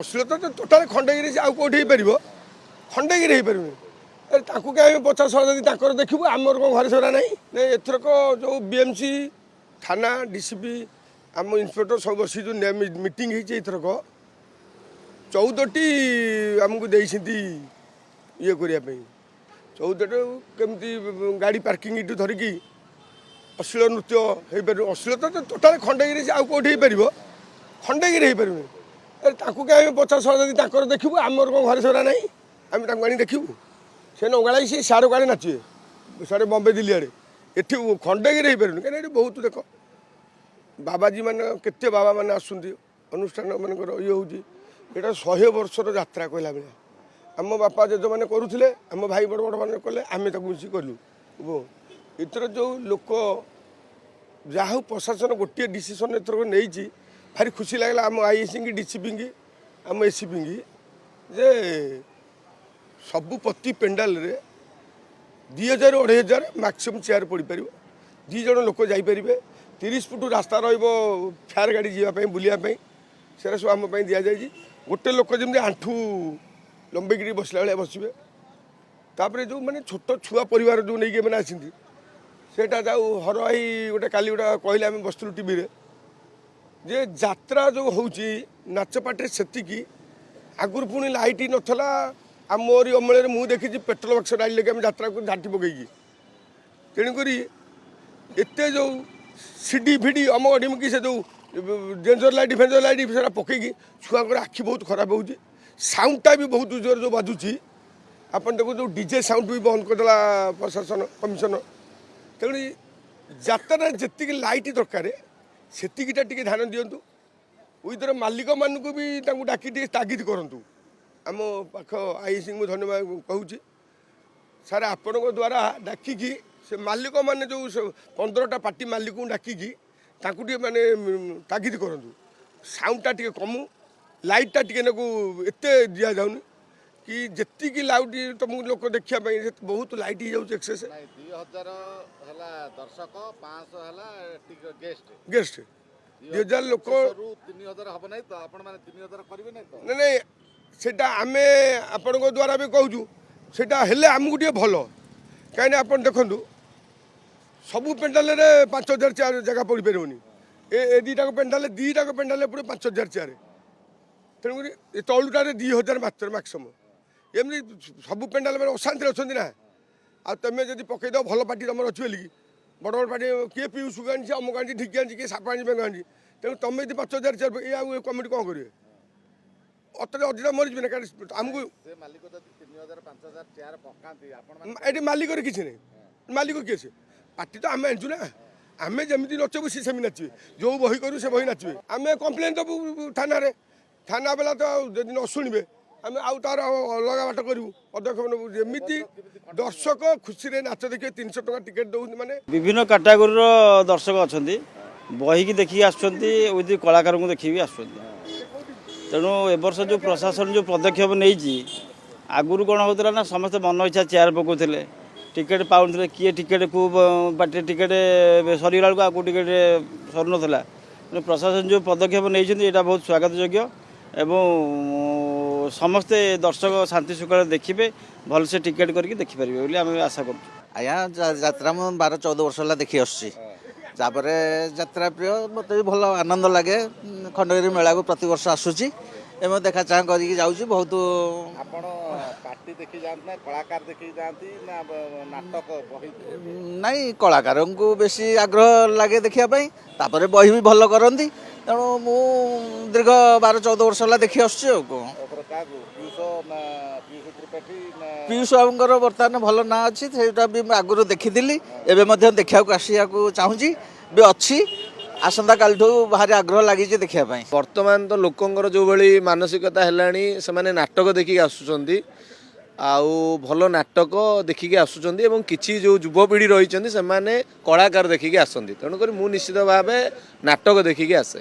ଅଶ୍ଳୀଳତା ତ ଟୋଟାଲ ଖଣ୍ଡଗିରି ଆଉ କେଉଁଠି ହେଇପାରିବ ଖଣ୍ଡଗିରି ହେଇପାରିବନି ଆରେ ତାଙ୍କୁ କାହିଁ 50 ଯଦି ତାଙ୍କର ଦେଖିବୁ ଆମର କ'ଣ ଘରେ ସେରା ନାହିଁ ନାଇଁ ଏଥରକ ଯେଉଁ ବିଏମ୍ସି ଥାନା ଡିସିପି ଆମ ଇନ୍ସପେକ୍ଟର ସବୁ ବସି ଯେଉଁ ମିଟିଂ ହେଇଛି ଏଥରକ 14ଟି ଆମକୁ ଦେଇଛନ୍ତି ଇଏ କରିବା ପାଇଁ 14ଟି କେମିତି ଗାଡ଼ି ପାର୍କିଂ ଏଠୁ ଧରିକି ଅଶ୍ଳୀଳ ନୃତ୍ୟ ହେଇପାରିବ ଅଶ୍ଳୀଳତା ତ ଟୋଟାଲ ଖଣ୍ଡଗିରି ଆଉ କେଉଁଠି ହେଇପାରିବ ଖଣ୍ଡଗିରି ହେଇପାରିବନି ଆରେ ତାଙ୍କୁ କାହିଁ 50 ଯଦି ତାଙ୍କର ଦେଖିବୁ ଆମର କ'ଣ ଘରେ ସେରା ନାହିଁ ଆମେ ତାଙ୍କୁ ଆଣି ଦେଖିବୁ ସେ ନଗାଳି ସେ ସିଆଡ଼େ କୁଆଡ଼େ ନାଚିବେ ସିଆଡ଼େ ବମ୍ବେ ଦିଲ୍ଲୀ ଆଡ଼େ ଏଠି ଖଣ୍ଡଗିରି ହେଇପାରିବନି କାହିଁକିନା ଏଠି ବହୁତ ଦେଖ ବାବାଜୀ ମାନେ କେତେ ବାବା ମାନେ ଆସୁଛନ୍ତି ଅନୁଷ୍ଠାନ ମାନଙ୍କର ଇଏ ହେଉଛି ଏଇଟା 100 ବର୍ଷର ଯାତ୍ରା କହିଲା ଭଳିଆ ଆମ ବାପା ଜେଜେମାନେ କରୁଥିଲେ ଆମ ଭାଇ ବଡ଼ ବଡ଼ ମାନେ କଲେ ଆମେ ତାକୁ ମିଶି କଲୁ ଏଥର ଯେଉଁ ଲୋକ ଯାହା ହଉ ପ୍ରଶାସନ ଗୋଟିଏ ଡିସିସନ୍ ଏଥରକ ନେଇଛି ଭାରି ଖୁସି ଲାଗିଲା ଆମ ଆଇଏସିଙ୍କି ଡିସିପିଙ୍କି ଆମ ଏସିପିଙ୍କି ଯେ ସବୁ ପ୍ରତି ପେଣ୍ଡାଲରେ 2000 2500 ମ୍ୟାକ୍ସିମମ୍ ଚେୟାର ପଡ଼ିପାରିବ 2 ଜଣ ଲୋକ ଯାଇପାରିବେ 30 ଫୁଟ ରାସ୍ତା ରହିବ ଫେୟାର ଗାଡ଼ି ଯିବା ପାଇଁ ବୁଲିବା ପାଇଁ ସେରା ସବୁ ଆମ ପାଇଁ ଦିଆଯାଇଛି ଗୋଟେ ଲୋକ ଯେମିତି ଆଣ୍ଠୁ ଲମ୍ବେଇକିରି ବସିଲା ଭଳିଆ ବସିବେ ତାପରେ ଯେଉଁ ମାନେ ଛୋଟ ଛୁଆ ପରିବାର ଯେଉଁ ନେଇକି ଏମାନେ ଆସିଛନ୍ତି ସେଇଟା ଯାଉ ହର ଭାଇ ଗୋଟେ କାଲି ଗୋଟେ କହିଲେ ଆମେ ବସିଥିଲୁ ଟିଭିରେ ଯେ ଯାତ୍ରା ଯେଉଁ ହେଉଛି ନାଚ ପାଟିରେ ସେତିକି ଆଗରୁ ପୁଣି ଲାଇଟ୍ ନଥିଲା ଆଉ ମୋରି ଅମଳରେ ମୁଁ ଦେଖିଛି ପେଟ୍ରୋଲ ବକ୍ସ ଡାଳିଲେକି ଆମେ ଯାତ୍ରାକୁ ଝାଟି ପକେଇକି ତେଣୁକରି ଏତେ ଯେଉଁ ସିଡ଼ି ଭିଡ଼ି ଅମକ ଢିମକି ସେ ଯେଉଁ ଡେଞ୍ଜର ଲାଇଟ୍ ଫେଞ୍ଜର ଲାଇଟ୍ ସେଟା ପକେଇକି ଛୁଆଙ୍କର ଆଖି ବହୁତ ଖରାପ ହେଉଛି ସାଉଣ୍ଡଟା ବି ବହୁତ ଜୋର ଯେଉଁ ବାଜୁଛି ଆପଣ ଦେଖୁ ଯେଉଁ ଡିଜେ ସାଉଣ୍ଡ ବି ବନ୍ଦ କରିଦେଲା ପ୍ରଶାସନ କମିଶନ ତେଣୁ ଯାତ୍ରାରେ ଯେତିକି ଲାଇଟ୍ ଦରକାର ସେତିକିଟା ଟିକେ ଧ୍ୟାନ ଦିଅନ୍ତୁ ଉଇଥର ମାଲିକମାନଙ୍କୁ ବି ତାଙ୍କୁ ଡାକି ଟିକେ ତାଗିଦ କରନ୍ତୁ ଆମ ପାଖ ଆଇସିଙ୍କୁ ଧନ୍ୟବାଦ କହୁଛି ସାର୍ ଆପଣଙ୍କ ଦ୍ୱାରା ଡାକିକି ସେ ମାଲିକମାନେ ଯେଉଁ 15ଟା ପାର୍ଟି ମାଲିକଙ୍କୁ ଡାକିକି ତାଙ୍କୁ ଟିକେ ମାନେ ତାଗିଦ କରନ୍ତୁ ସାଉଣ୍ଡଟା ଟିକେ କମୁ ଲାଇଟ୍ଟା ଟିକେ ନାକୁ ଏତେ ଦିଆଯାଉନି କି ଯେତିକି ଲାଉଡ୍ ତମକୁ ଲୋକ ଦେଖିବା ପାଇଁ ବହୁତ ଲାଇଟ୍ ହେଇଯାଉଛି ଏକ୍ସେସ୍ 2000 ହେଲା ଦର୍ଶକ 500 ହେଲା ଗେଷ୍ଟ 2000 ଲୋକ 3000 ହବ ନାହିଁ ତ ଆପଣ ମାନେ 3000 କରିବେ ନାହିଁ ତ ନାଇଁ ସେଟା ଆମେ ଆପଣଙ୍କ ଦ୍ୱାରା ବି କହୁଛୁ ସେଟା ହେଲେ ଆମକୁ ଟିକେ ଭଲ କାହିଁକିନା ଆପଣ ଦେଖନ୍ତୁ ସବୁ ପେଣ୍ଡାଲରେ 5000 ଚେୟାର ଜାଗା ପଡ଼ିପାରିବନି ଏ ଦୁଇଟାକ ପେଣ୍ଡାଲରେ ପୁଣି 5000 ଚେୟାର ତେଣୁକରି ଏ ତଳୁଟାରେ 2000 ମାତ୍ର ମ୍ୟାକ୍ସିମମ୍ ଏମିତି ସବୁ ପେଣ୍ଡାଲ ମାନେ ଅଶାନ୍ତିରେ ଅଛନ୍ତି ନା ଆଉ ତୁମେ ଯଦି ପକେଇଦେବ ଭଲ ପାର୍ଟି ତୁମର ଅଛି ବୋଲିକି ବଡ଼ ବଡ଼ ପାର୍ଟି କିଏ ପିଉଷକୁ ଆଣିଛି ଅମୁକ ଆଣିଛି ଢିକି ଆଣିଛି କିଏ ସାପ ଆଣିଛି ବେଙ୍ଗ ଆଣିଛି ତେଣୁ ତୁମେ ଯଦି 5000 ଚେୟାର ଏ ଆଉ ଏ କମିଟି କ'ଣ କରିବେ ଅତରେ ଅଧିକା ମରିଯିବେ ନା କାରଣ ଆମକୁ ଏଠି ମାଲିକରେ କିଛି ନାହିଁ ମାଲିକ କିଏ ସେ ପାର୍ଟି ତ ଆମେ ଆଣିଛୁ ନା ଆମେ ଯେମିତି ନଚବୁ ସେ ସେମିତି ନାଚିବେ ଯେଉଁ ବହି କରୁ ସେ ବହି ନାଚିବେ ଆମେ କମ୍ପ୍ଲେନ୍ ଦେବୁ ଥାନାରେ ଥାନା ବେଲା ତ ଯଦି ନ ଶୁଣିବେ ଆମେ ଆଉ ତାର ଅଲଗା ବାଟ କରିବୁ ପଦକ୍ଷେପ ନେବୁ ଯେମିତି ଦର୍ଶକ ଖୁସିରେ ନାଚ ଦେଖିବେ 300 ଟଙ୍କା ଟିକେଟ୍ ଦେଉଛନ୍ତି ମାନେ ବିଭିନ୍ନ କାଟାଗୋରୀର ଦର୍ଶକ ଅଛନ୍ତି ବହିକି ଦେଖିକି ଆସୁଛନ୍ତି ଉଇଥ୍ କଳାକାରଙ୍କୁ ଦେଖିକି ଆସୁଛନ୍ତି ତେଣୁ ଏ ବର୍ଷ ଯେଉଁ ପ୍ରଶାସନ ଯେଉଁ ପଦକ୍ଷେପ ନେଇଛି ଆଗରୁ କ'ଣ ହେଉଥିଲା ନା ସମସ୍ତେ ମନ ଇଚ୍ଛା ଚେୟାର ପକାଉଥିଲେ ଟିକେଟ୍ ପାଉନଥିଲେ କିଏ ଟିକେଟ୍ କେଉଁ ପାର୍ଟିରେ ଟିକେଟ୍ ସରିଗଲା ବେଳକୁ ଆଉ କେଉଁ ଟିକେଟ୍ ସରୁନଥିଲା ତେଣୁ ପ୍ରଶାସନ ଯେଉଁ ପଦକ୍ଷେପ ନେଇଛନ୍ତି ଏଇଟା ବହୁତ ସ୍ୱାଗତଯୋଗ୍ୟ ଏବଂ ସମସ୍ତେ ଦର୍ଶକ ଶାନ୍ତି ଶୃଙ୍ଖଳାରେ ଦେଖିବେ ଭଲସେ ଟିକେଟ୍ କରିକି ଦେଖିପାରିବେ ବୋଲି ଆମେ ଆଶା କରୁଛୁ ଆଜ୍ଞା ଯାତ୍ରା ମୁଁ 12-14 ବର୍ଷ ହେଲା ଦେଖି ଆସୁଛି ତାପରେ ଯାତ୍ରା ପ୍ରିୟ ମୋତେ ବି ଭଲ ଆନନ୍ଦ ଲାଗେ ଖଣ୍ଡଗିରି ମେଳାକୁ ପ୍ରତିବର୍ଷ ଆସୁଛି ଏବଂ ଦେଖା ଚାହାଁ କରିକି ଯାଉଛି ବହୁତ ଆପଣ ପାର୍ଟି ଦେଖି ଯାଆନ୍ତି ନା କଳାକାର ଦେଖି ଯାଆନ୍ତି ନା ନାଟକ ବହି ନାଇଁ କଳାକାରଙ୍କୁ ବେଶୀ ଆଗ୍ରହ ଲାଗେ ଦେଖିବା ପାଇଁ ତାପରେ ବହି ବି ଭଲ କରନ୍ତି ତେଣୁ ମୁଁ ଦୀର୍ଘ 12-14 ବର୍ଷ ହେଲା ଦେଖି ଆସୁଛି ଆଉ କ'ଣ ପିୟୁଷ ବାବୁଙ୍କର ବର୍ତ୍ତମାନ ଭଲ ନାଁ ଅଛି ସେଇଟା ବି ମୁଁ ଆଗରୁ ଦେଖିଥିଲି ଏବେ ମଧ୍ୟ ଦେଖିବାକୁ ଆସିବାକୁ ଚାହୁଁଛି ବି ଅଛି ଆସନ୍ତାକାଲିଠୁ ଭାରି ଆଗ୍ରହ ଲାଗିଛି ଦେଖିବା ପାଇଁ ବର୍ତ୍ତମାନ ତ ଲୋକଙ୍କର ଯେଉଁଭଳି ମାନସିକତା ହେଲାଣି ସେମାନେ ନାଟକ ଦେଖିକି ଆସୁଛନ୍ତି ଆଉ ଭଲ ନାଟକ ଦେଖିକି ଆସୁଛନ୍ତି ଏବଂ କିଛି ଯେଉଁ ଯୁବପିଢ଼ି ରହିଛନ୍ତି ସେମାନେ କଳାକାର ଦେଖିକି ଆସନ୍ତି ତେଣୁକରି ମୁଁ ନିଶ୍ଚିତ ଭାବେ ନାଟକ ଦେଖିକି ଆସେ।